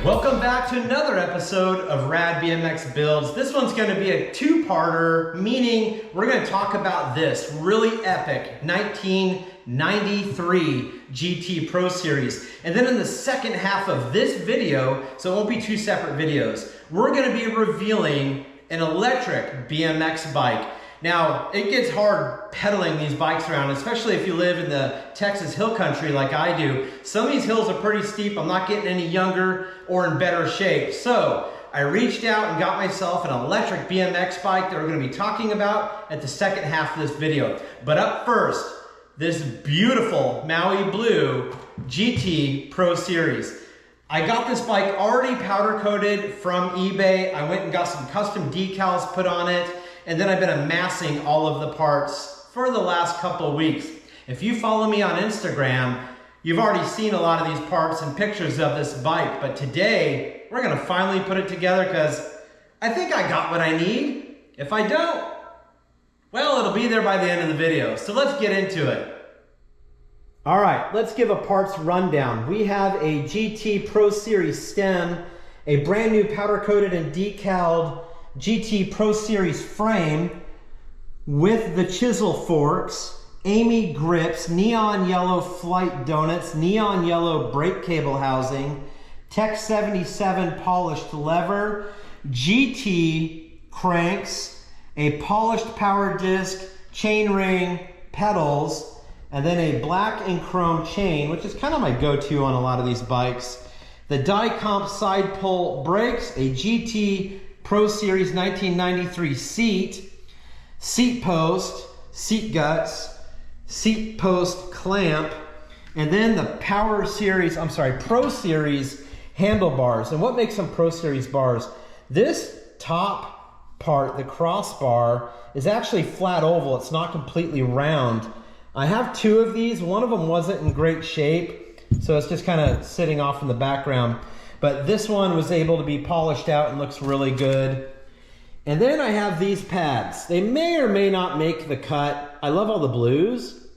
Welcome back to another episode of RADBMX Builds. This one's going to be a two-parter, meaning we're going to talk about this really epic 1993 GT Pro Series. And then in the second half of this video, so it won't be two separate videos, we're going to be revealing an electric BMX bike. Now, it gets hard pedaling these bikes around, especially if you live in the Texas hill country like I do. Some of these hills are pretty steep. I'm not getting any younger or in better shape. So I reached out and got myself an electric BMX bike that we're going to be talking about at the second half of this video. But up first, this beautiful Maui Blue GT Pro Series. I got this bike already powder coated from eBay. I went and got some custom decals put on it. And then I've been amassing all of the parts for the last couple of weeks. If you follow me on Instagram, you've already seen a lot of these parts and pictures of this bike. But today, we're gonna finally put it together because I think I got what I need. If I don't, well, it'll be there by the end of the video. So let's get into it. All right, let's give a parts rundown. We have a GT Pro Series stem, a brand new powder coated and decaled GT Pro Series frame with the chisel forks, Amy grips, neon yellow Flite donuts, neon yellow brake cable housing, Tech 77 polished lever, GT cranks, a polished power disc, chain ring, pedals, and then a black and chrome chain, which is kind of my go-to on a lot of these bikes. The die comp side pull brakes, a GT Pro Series 1993 seat post, seat guts, seat post clamp, and then the Pro Series handlebars. And what makes them Pro Series bars? This top part, the crossbar, is actually flat oval. It's not completely round. I have two of these. One of them wasn't in great shape, so it's just kind of sitting off in the background. But this one was able to be polished out and looks really good. And then I have these pads. They may or may not make the cut. I love all the blues,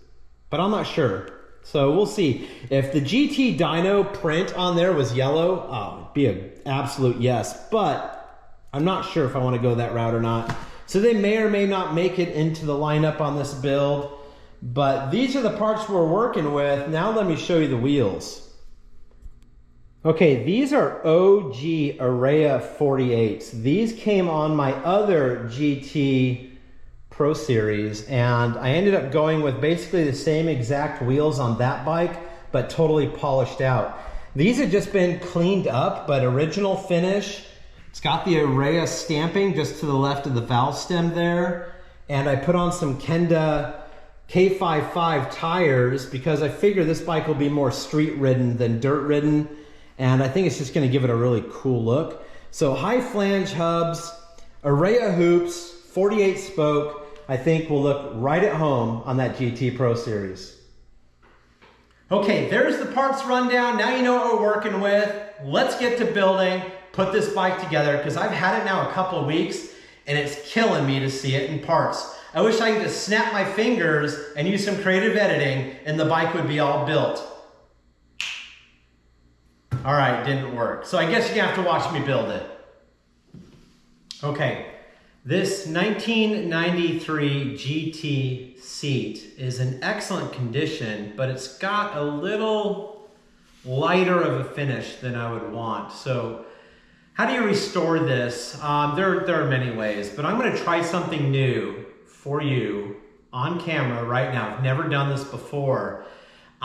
but I'm not sure. So we'll see. If the GT dyno print on there was yellow, oh, it'd be an absolute yes. But I'm not sure if I want to go that route or not. So they may or may not make it into the lineup on this build. But these are the parts we're working with. Now let me show you the wheels. Okay, these are OG Area 48s. These came on my other GT Pro Series, and I ended up going with basically the same exact wheels on that bike, but totally polished out. These have just been cleaned up, but original finish. It's got the Area stamping just to the left of the valve stem there, and I put on some Kenda K55 tires because I figure this bike will be more street ridden than dirt ridden. And I think it's just going to give it a really cool look. So high flange hubs, Area hoops, 48 spoke, I think will look right at home on that GT Pro Series. Okay, there's the parts rundown. Now you know what we're working with. Let's get to building, put this bike together, because I've had it now a couple of weeks and it's killing me to see it in parts. I wish I could just snap my fingers and use some creative editing and the bike would be all built. All right, didn't work. So I guess you're gonna have to watch me build it. Okay, this 1993 GT seat is in excellent condition, but it's got a little lighter of a finish than I would want. So how do you restore this? There are many ways, but I'm gonna try something new for you on camera right now. I've never done this before.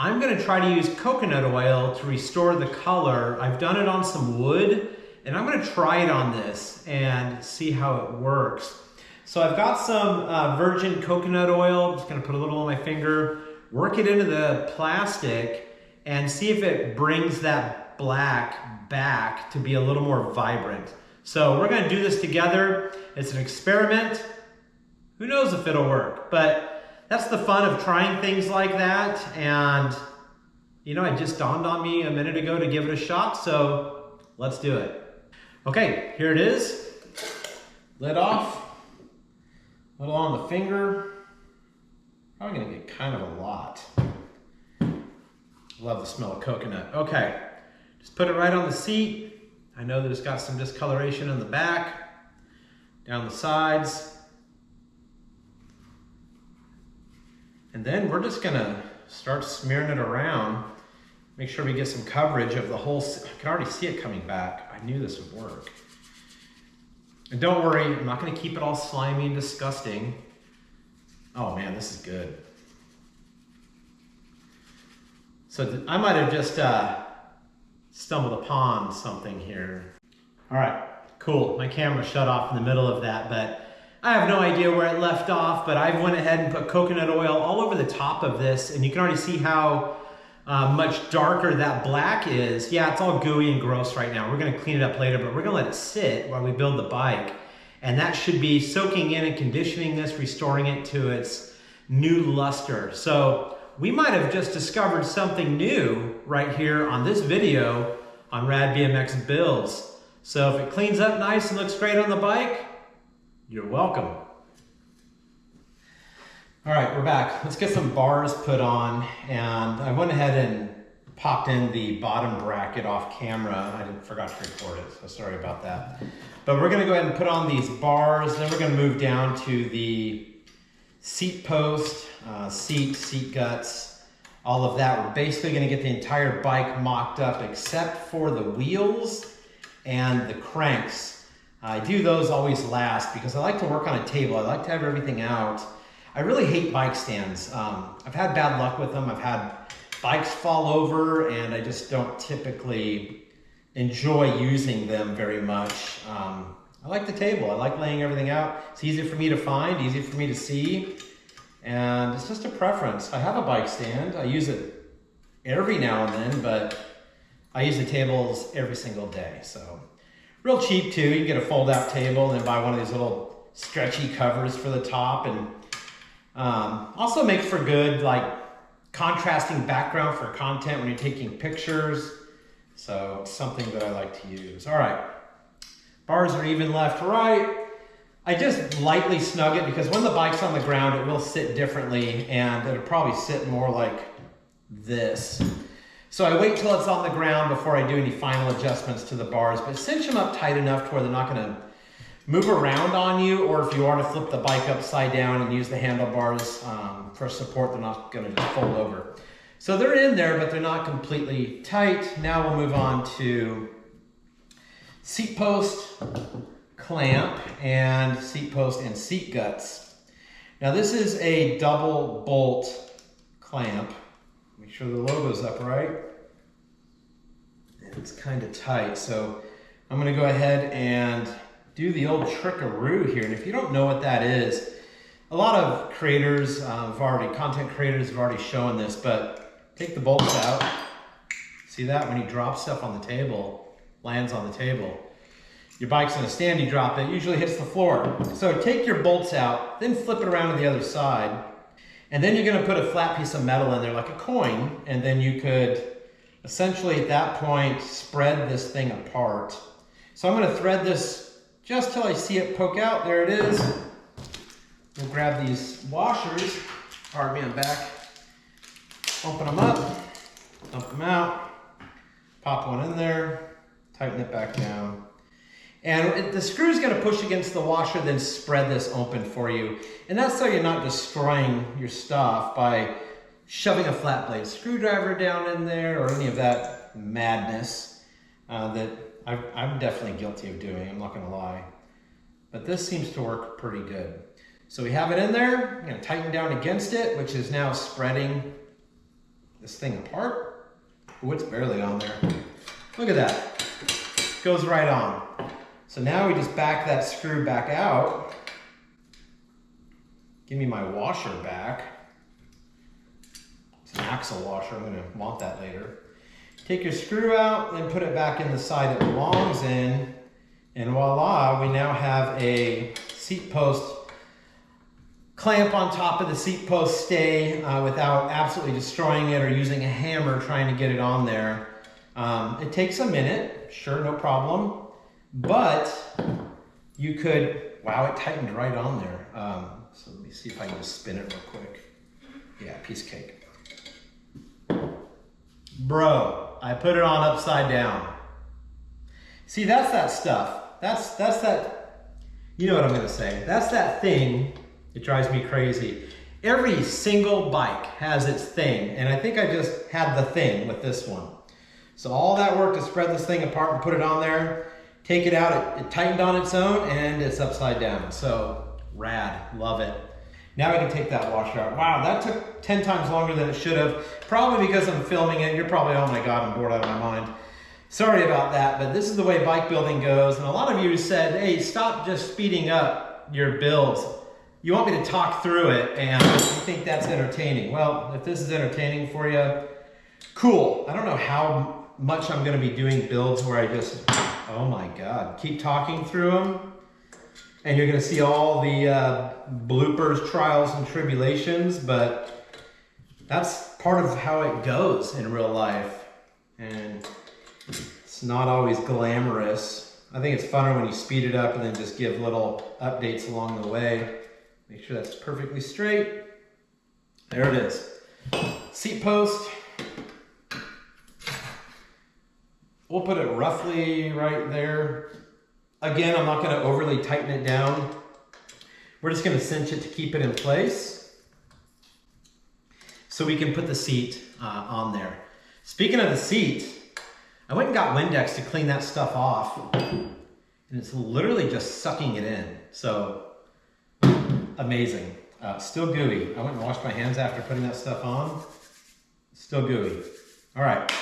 I'm gonna try to use coconut oil to restore the color. I've done it on some wood, and I'm gonna try it on this and see how it works. So I've got some virgin coconut oil. I'm just gonna put a little on my finger, work it into the plastic, and see if it brings that black back to be a little more vibrant. So we're gonna do this together. It's an experiment. Who knows if it'll work, but that's the fun of trying things like that. And you know, it just dawned on me a minute ago to give it a shot, so let's do it. Okay, here it is. Lid off, a little on the finger. Probably gonna get kind of a lot. Love the smell of coconut. Okay, just put it right on the seat. I know that it's got some discoloration in the back, down the sides. And then we're just gonna start smearing it around. Make sure we get some coverage of the whole, I can already see it coming back. I knew this would work. And don't worry, I'm not gonna keep it all slimy and disgusting. Oh man, this is good. So I might have just stumbled upon something here. All right, cool. My camera shut off in the middle of that, but I have no idea where it left off, but I went ahead and put coconut oil all over the top of this, and you can already see how much darker that black is. Yeah, it's all gooey and gross right now. We're gonna clean it up later, but we're gonna let it sit while we build the bike. And that should be soaking in and conditioning this, restoring it to its new luster. So we might have just discovered something new right here on this video on RADBMX Builds. So if it cleans up nice and looks great on the bike, you're welcome. All right, we're back. Let's get some bars put on. And I went ahead and popped in the bottom bracket off camera. I forgot to record it, so sorry about that. But we're gonna go ahead and put on these bars. Then we're gonna move down to the seat post, seat guts, all of that. We're basically gonna get the entire bike mocked up except for the wheels and the cranks. I do those always last because I like to work on a table. I like to have everything out. I really hate bike stands. I've had bad luck with them. I've had bikes fall over and I just don't typically enjoy using them very much. I like the table. I like laying everything out. It's easy for me to find, easy for me to see, and it's just a preference. I have a bike stand. I use it every now and then, but I use the tables every single day. So real cheap too. You can get a fold-out table and then buy one of these little stretchy covers for the top, and also makes for good like contrasting background for content when you're taking pictures. So it's something that I like to use. All right, bars are even left, right. I just lightly snug it because when the bike's on the ground, it will sit differently and it'll probably sit more like this. So I wait till it's on the ground before I do any final adjustments to the bars, but cinch them up tight enough to where they're not gonna move around on you, or if you are to flip the bike upside down and use the handlebars for support, they're not gonna just fold over. So they're in there, but they're not completely tight. Now we'll move on to seat post, clamp, and seat post and seat guts. Now this is a double bolt clamp. Make sure the logo's up right. And it's kind of tight, so I'm gonna go ahead and do the old trickaroo here. And if you don't know what that is, a lot of creators, content creators have already shown this, but take the bolts out. See that? When you drop stuff on the table, lands on the table. Your bike's in a stand, you drop it, usually hits the floor. So take your bolts out, then flip it around to the other side. And then you're gonna put a flat piece of metal in there like a coin, and then you could essentially at that point spread this thing apart. So I'm gonna thread this just till I see it poke out. There it is. We'll grab these washers, pardon me, I'm back. Open them up, dump them out, pop one in there, tighten it back down. And the screw's gonna push against the washer, then spread this open for you. And that's so you're not destroying your stuff by shoving a flat blade screwdriver down in there or any of that madness that I'm definitely guilty of doing, I'm not gonna lie. But this seems to work pretty good. So we have it in there, I'm gonna tighten down against it, which is now spreading this thing apart. Ooh, it's barely on there. Look at that, goes right on. So now we just back that screw back out. Give me my washer back. It's an axle washer, I'm gonna want that later. Take your screw out, then put it back in the side it belongs in, and voila, we now have a seat post clamp on top of the seat post stay without absolutely destroying it or using a hammer trying to get it on there. It takes a minute, sure, no problem. But you could, wow, it tightened right on there. So let me see if I can just spin it real quick. Yeah, piece of cake. Bro, I put it on upside down. See, that's that stuff. That's that, you know what I'm gonna say. That's that thing that drives me crazy. Every single bike has its thing, and I think I just had the thing with this one. So all that work to spread this thing apart and put it on there, take it out, it tightened on its own, and it's upside down. So rad, love it. Now we can take that washer out. Wow, that took 10 times longer than it should have. Probably because I'm filming it. You're probably, oh my God, I'm bored out of my mind. Sorry about that, but this is the way bike building goes. And a lot of you said, hey, stop just speeding up your builds. You want me to talk through it, and you think that's entertaining. Well, if this is entertaining for you, cool. I don't know how much I'm gonna be doing builds where I just, oh my God, keep talking through them. And you're gonna see all the bloopers, trials, and tribulations, but that's part of how it goes in real life. And it's not always glamorous. I think it's funner when you speed it up and then just give little updates along the way. Make sure that's perfectly straight. There it is. Seat post. We'll put it roughly right there. Again, I'm not gonna overly tighten it down. We're just gonna cinch it to keep it in place so we can put the seat on there. Speaking of the seat, I went and got Windex to clean that stuff off, and it's literally just sucking it in. So, amazing. Still gooey. I went and washed my hands after putting that stuff on. Still gooey. All right.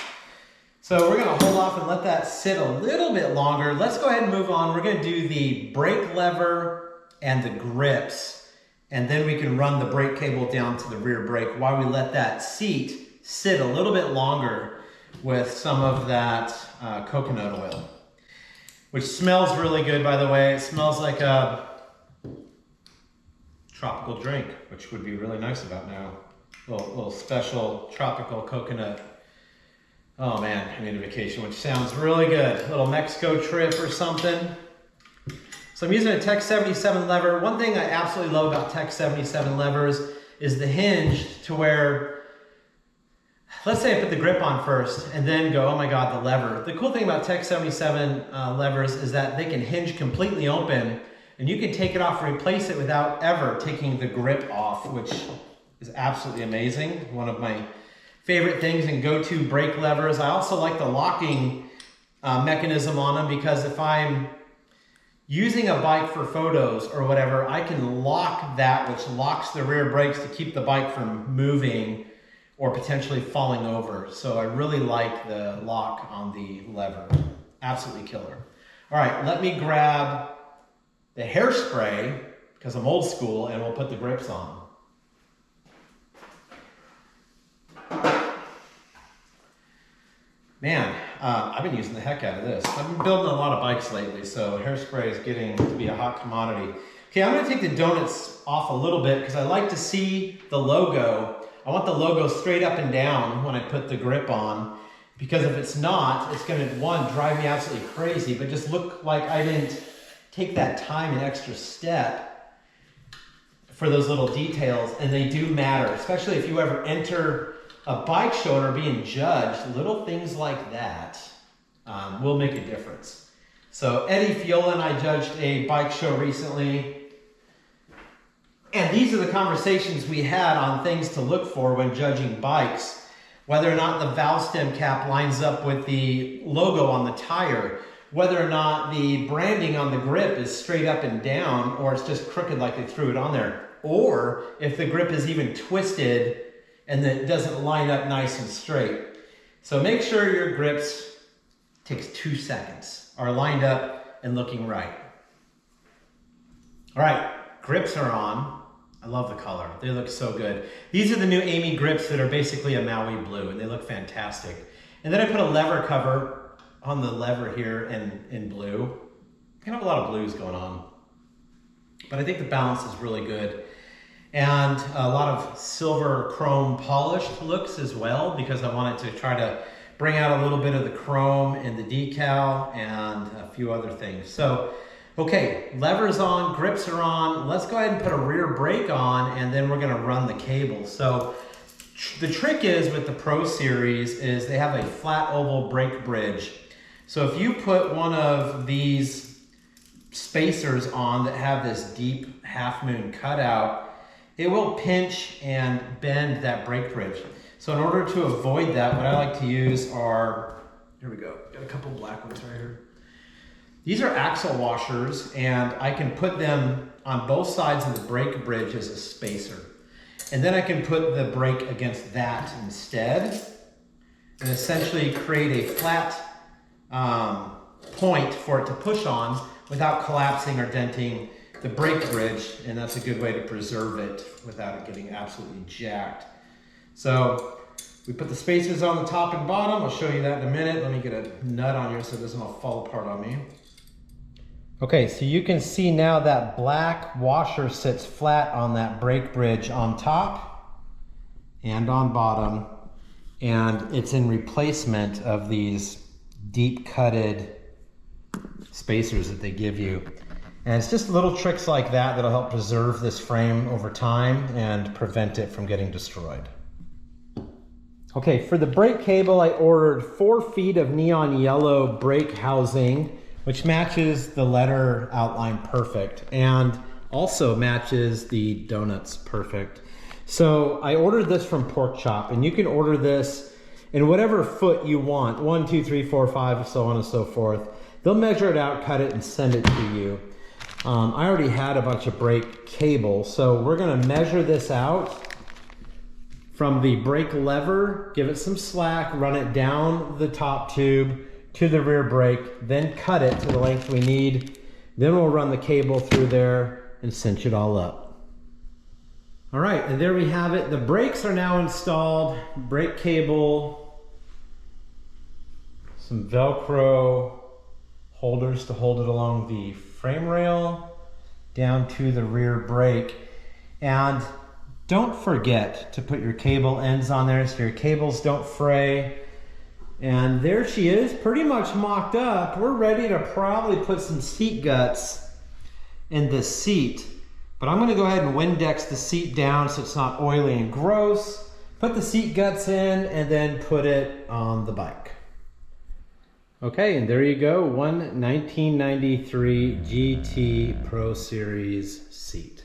So we're gonna hold off and let that sit a little bit longer. Let's go ahead and move on. We're gonna do the brake lever and the grips, and then we can run the brake cable down to the rear brake while we let that seat sit a little bit longer with some of that coconut oil, which smells really good, by the way. It smells like a tropical drink, which would be really nice about now. Little special tropical coconut. Oh man, I need a vacation, which sounds really good. A little Mexico trip or something. So I'm using a Tech 77 lever. One thing I absolutely love about Tech 77 levers is the hinge to where, let's say I put the grip on first and then go, oh my God, the lever. The cool thing about Tech 77 levers is that they can hinge completely open, and you can take it off and replace it without ever taking the grip off, which is absolutely amazing. One of my favorite things and go-to brake levers. I also like the locking mechanism on them, because if I'm using a bike for photos or whatever, I can lock that, which locks the rear brakes to keep the bike from moving or potentially falling over. So I really like the lock on the lever. Absolutely killer. All right, let me grab the hairspray, because I'm old school, and we'll put the grips on. Man, I've been using the heck out of this. I've been building a lot of bikes lately, so hairspray is getting to be a hot commodity. Okay, I'm gonna take the donuts off a little bit because I like to see the logo. I want the logo straight up and down when I put the grip on, because if it's not, it's gonna, one, drive me absolutely crazy, but just look like I didn't take that time and extra step for those little details, and they do matter, especially if you ever enter a bike show or being judged. Little things like that will make a difference. So Eddie Fiola and I judged a bike show recently, and these are the conversations we had on things to look for when judging bikes. Whether or not the valve stem cap lines up with the logo on the tire, whether or not the branding on the grip is straight up and down, or it's just crooked like they threw it on there, or if the grip is even twisted and that it doesn't line up nice and straight. So make sure your grips, takes 2 seconds, are lined up and looking right. All right, grips are on. I love the color, they look so good. These are the new Amy grips that are basically a Maui blue, and they look fantastic. And then I put a lever cover on the lever here in blue. Kind of a lot of blues going on, but I think the balance is really good. And a lot of silver chrome polished looks as well, because I wanted to try to bring out a little bit of the chrome in the decal and a few other things. So, okay, levers on, grips are on. Let's go ahead and put a rear brake on, and then we're gonna run the cable. So the trick is with the Pro Series is they have a flat oval brake bridge. So if you put one of these spacers on that have this deep half moon cutout, it will pinch and bend that brake bridge. So in order to avoid that, what I like to use are, here we go, got a couple black ones right here. These are axle washers, and I can put them on both sides of the brake bridge as a spacer. And then I can put the brake against that instead, and essentially create a flat point for it to push on without collapsing or denting the brake bridge, and that's a good way to preserve it without it getting absolutely jacked. So we put the spacers on the top and bottom. I'll show you that in a minute. Let me get a nut on here so it doesn't all fall apart on me. Okay, so you can see now that black washer sits flat on that brake bridge on top and on bottom, and it's in replacement of these deep cutted spacers that they give you. And it's just little tricks like that that'll help preserve this frame over time and prevent it from getting destroyed. Okay, for the brake cable, I ordered 4 feet of neon yellow brake housing, which matches the letter outline perfect and also matches the donuts perfect. So I ordered this from Pork Chop, and you can order this in whatever foot you want, 1, 2, 3, 4, 5, so on and so forth. They'll measure it out, cut it, and send it to you. I already had a bunch of brake cable, so we're gonna measure this out from the brake lever, give it some slack, run it down the top tube to the rear brake, then cut it to the length we need. Then we'll run the cable through there and cinch it all up. All right, and there we have it. The brakes are now installed, brake cable, some Velcro holders to hold it along the frame rail, down to the rear brake. And don't forget to put your cable ends on there so your cables don't fray. And there she is, pretty much mocked up. We're ready to probably put some seat guts in this seat. But I'm gonna go ahead and Windex the seat down so it's not oily and gross. Put the seat guts in and then put it on the bike. Okay, and there you go, one 1993 GT Pro Series seat.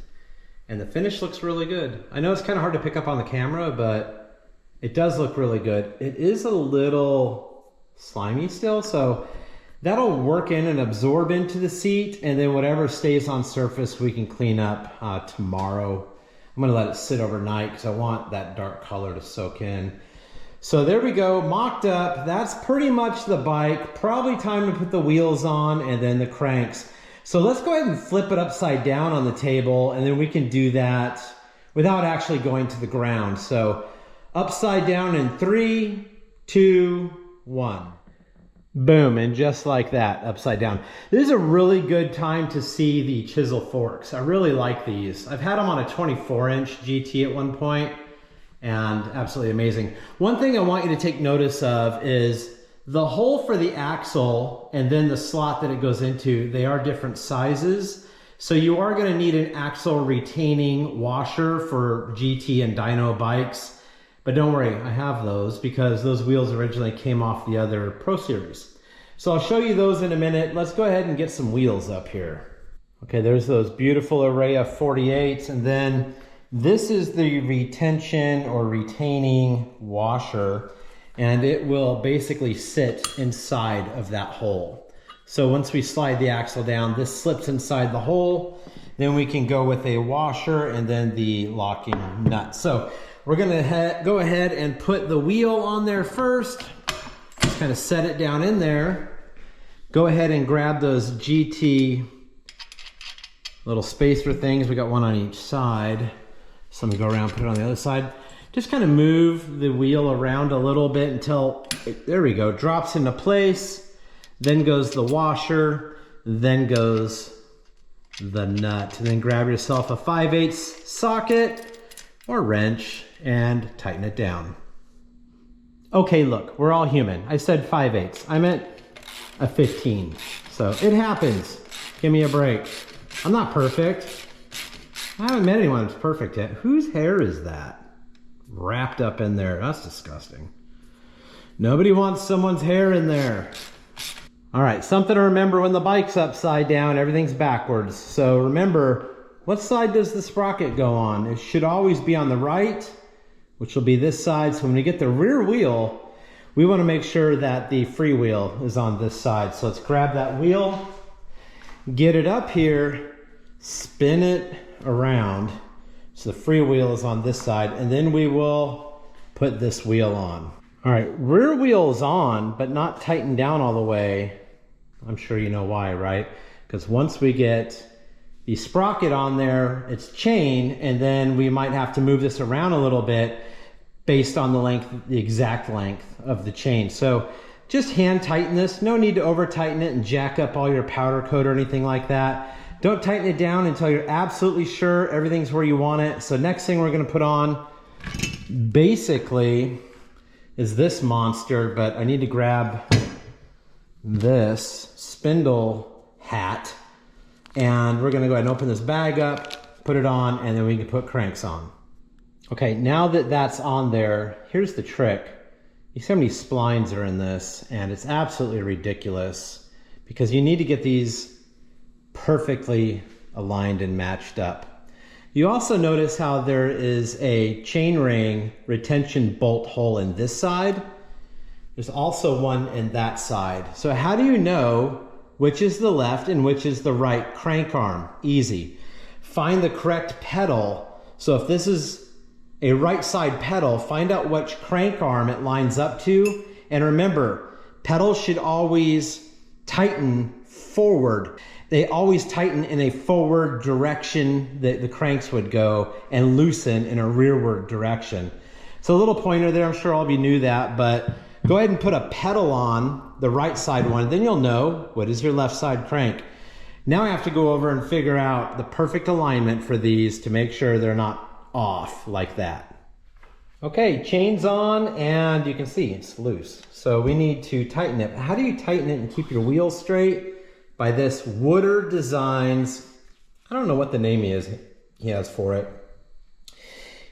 And the finish looks really good. I know it's kind of hard to pick up on the camera, but it does look really good. It is a little slimy still, so that'll work in and absorb into the seat, and then whatever stays on surface we can clean up tomorrow. I'm gonna let it sit overnight because I want that dark color to soak in. So there we go, mocked up. That's pretty much the bike. Probably time to put the wheels on and then the cranks. So let's go ahead and flip it upside down on the table, and then we can do that without actually going to the ground. So upside down in 3, 2, 1. Boom, and just like that, upside down. This is a really good time to see the chisel forks. I really like these. I've had them on a 24-inch GT at one point, and absolutely amazing. One thing I want you to take notice of is the hole for the axle and then the slot that it goes into, they are different sizes. So you are gonna need an axle retaining washer for GT and dyno bikes. But don't worry, I have those because those wheels originally came off the other Pro Series. So I'll show you those in a minute. Let's go ahead and get some wheels up here. Okay, there's those beautiful array of 48s, and then this is the retention or retaining washer, and it will basically sit inside of that hole. So once we slide the axle down, this slips inside the hole. Then we can go with a washer and then the locking nut. So we're gonna go ahead and put the wheel on there first. Just kind of set it down in there. Go ahead and grab those GT little spacer things. We got one on each side. So I'm gonna go around, put it on the other side. Just kind of move the wheel around a little bit until, there we go, drops into place. Then goes the washer, then goes the nut. And then grab yourself a 5/8 socket or wrench and tighten it down. Okay, look, we're all human. I said 5/8. I meant a 15. So it happens. Give me a break. I'm not perfect. I haven't met anyone who's perfect yet. Whose hair is that? Wrapped up in there. That's disgusting. Nobody wants someone's hair in there. All right, something to remember when the bike's upside down, everything's backwards. So remember, what side does the sprocket go on? It should always be on the right, which will be this side. So when we get the rear wheel, we want to make sure that the free wheel is on this side. So let's grab that wheel, get it up here, spin it around. So the free wheel is on this side, and then we will put this wheel on. All right, rear wheel is on, but not tightened down all the way. I'm sure you know why, right? Because once we get the sprocket on there, it's chain, and then we might have to move this around a little bit based on the length, the exact length of the chain. So just hand tighten this. No need to over tighten it and jack up all your powder coat or anything like that. Don't tighten it down until you're absolutely sure everything's where you want it. So next thing we're gonna put on basically is this monster, but I need to grab this spindle hat, and we're gonna go ahead and open this bag up, put it on, and then we can put cranks on. Okay, now that that's on there, here's the trick. You see how many splines are in this, and it's absolutely ridiculous because you need to get these perfectly aligned and matched up. You also notice how there is a chainring retention bolt hole in this side. There's also one in that side. So how do you know which is the left and which is the right crank arm? Easy. Find the correct pedal. So if this is a right side pedal, find out which crank arm it lines up to. And remember, pedals should always tighten forward. They always tighten in a forward direction that the cranks would go and loosen in a rearward direction. So a little pointer there, I'm sure all of you knew that, but go ahead and put a pedal on the right side one, then you'll know what is your left side crank. Now I have to go over and figure out the perfect alignment for these to make sure they're not off like that. Okay, chain's on, and you can see it's loose. So we need to tighten it. How do you tighten it and keep your wheels straight? By this Wooder Designs, I don't know what the name he has for it.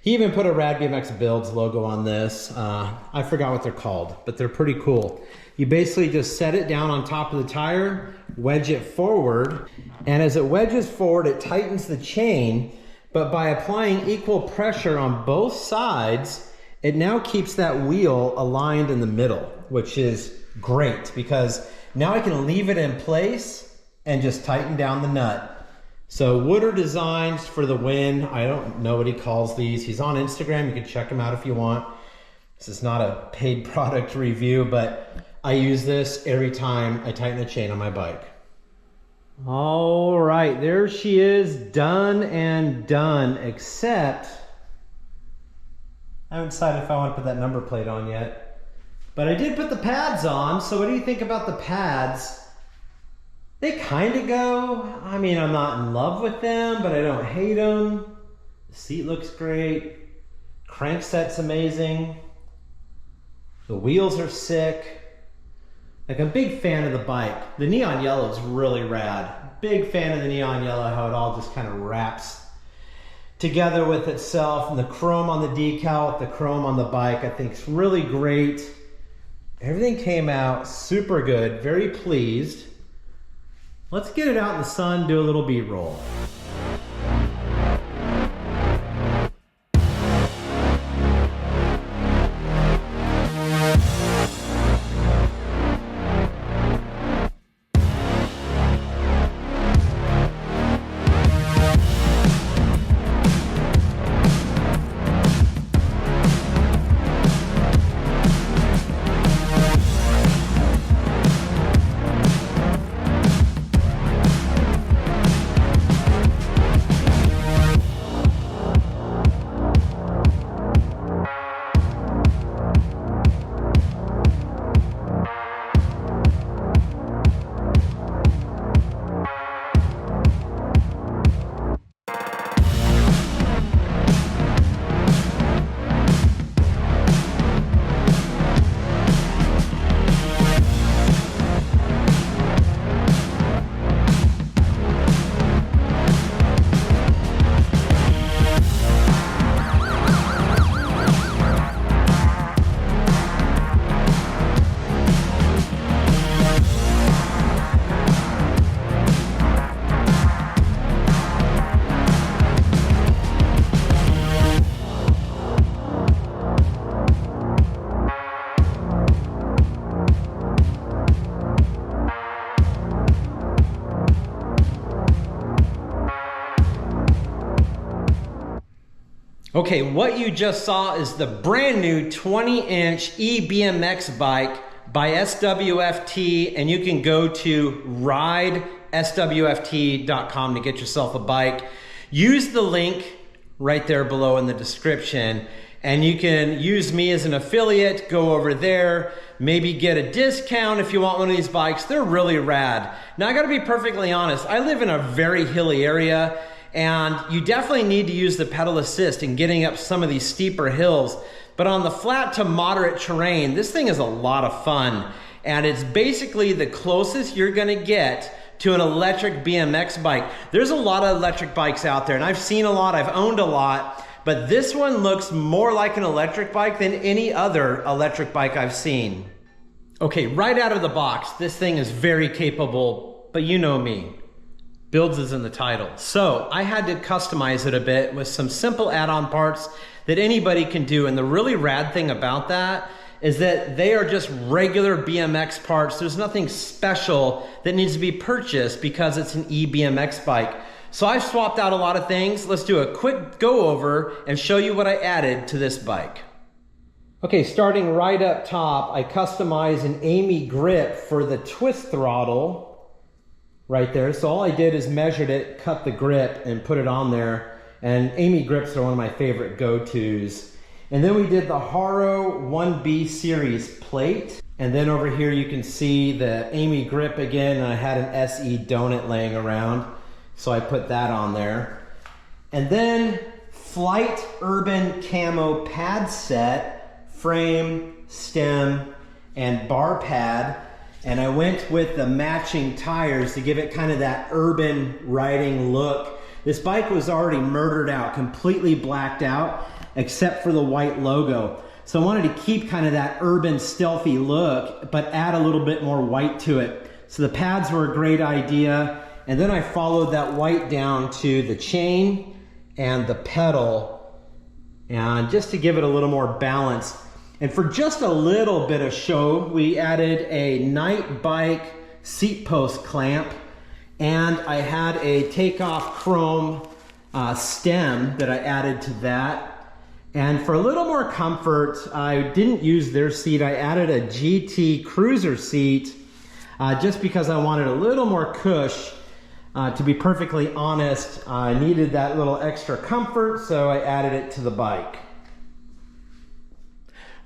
He even put a RADBMX BUILDS logo on this. I forgot what they're called, but they're pretty cool. You basically just set it down on top of the tire, wedge it forward, and as it wedges forward, it tightens the chain, but by applying equal pressure on both sides, it now keeps that wheel aligned in the middle, which is great because now I can leave it in place and just tighten down the nut. So Wooder Designs for the win. I don't know what he calls these. He's on Instagram. You can check him out if you want. This is not a paid product review, but I use this every time I tighten the chain on my bike. All right, there she is, done and done, except I haven't decided if I want to put that number plate on yet. But I did put the pads on, so what do you think about the pads? They kind of go. I mean, I'm not in love with them, but I don't hate them. The seat looks great. Crankset's amazing. The wheels are sick. Like, I'm a big fan of the bike. The neon yellow is really rad. Big fan of the neon yellow, how it all just kind of wraps together with itself. And the chrome on the decal with the chrome on the bike, I think is really great. Everything came out super good, very pleased. Let's get it out in the sun, do a little B-roll. Okay, what you just saw is the brand new 20-inch eBMX bike by SWFT, and you can go to RADBMXSWFT.com to get yourself a bike. Use the link right there below in the description, and you can use me as an affiliate. Go over there, maybe get a discount if you want one of these bikes. They're really rad. Now, I gotta be perfectly honest, I live in a very hilly area, and you definitely need to use the pedal assist in getting up some of these steeper hills. But on the flat to moderate terrain, this thing is a lot of fun. And it's basically the closest you're gonna get to an electric BMX bike. There's a lot of electric bikes out there, and I've seen a lot, I've owned a lot, but this one looks more like an electric bike than any other electric bike I've seen. Okay, right out of the box, this thing is very capable, but you know me. Builds is in the title. So I had to customize it a bit with some simple add-on parts that anybody can do. And the really rad thing about that is that they are just regular BMX parts. There's nothing special that needs to be purchased because it's an eBMX bike. So I've swapped out a lot of things. Let's do a quick go over and show you what I added to this bike. Okay, starting right up top, I customized an Amy grip for the twist throttle right there. So all I did is measured it, cut the grip, and put it on there. And Amy grips are one of my favorite go-tos. And then we did the Haro 1B series plate. And then over here you can see the Amy grip again, and I had an SE donut laying around, so I put that on there. And then Flite Urban Camo pad set, frame, stem, and bar pad. And I went with the matching tires to give it kind of that urban riding look. This bike was already murdered out, completely blacked out, except for the white logo. So I wanted to keep kind of that urban stealthy look, but add a little bit more white to it. So the pads were a great idea. And then I followed that white down to the chain and the pedal, and just to give it a little more balance. And for just a little bit of show, we added a night bike seat post clamp, and I had a takeoff chrome stem that I added to that. And for a little more comfort, I didn't use their seat. I added a GT cruiser seat just because I wanted a little more cush. To be perfectly honest, I needed that little extra comfort, so I added it to the bike.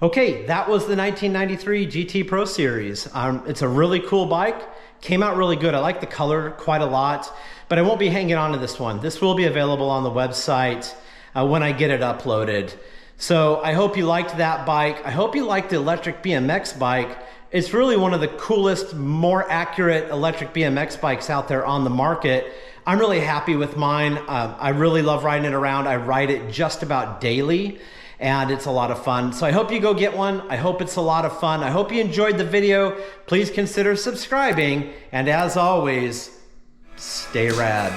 Okay, that was the 1993 GT Pro Series. It's a really cool bike. Came out really good. I like the color quite a lot, but I won't be hanging on to this one. This will be available on the website when I get it uploaded. So I hope you liked that bike. I hope you liked the electric BMX bike. It's really one of the coolest, more accurate electric BMX bikes out there on the market. I'm really happy with mine. I really love riding it around. I ride it just about daily, and it's a lot of fun. So I hope you go get one. I hope it's a lot of fun. I hope you enjoyed the video. Please consider subscribing, and as always, stay rad.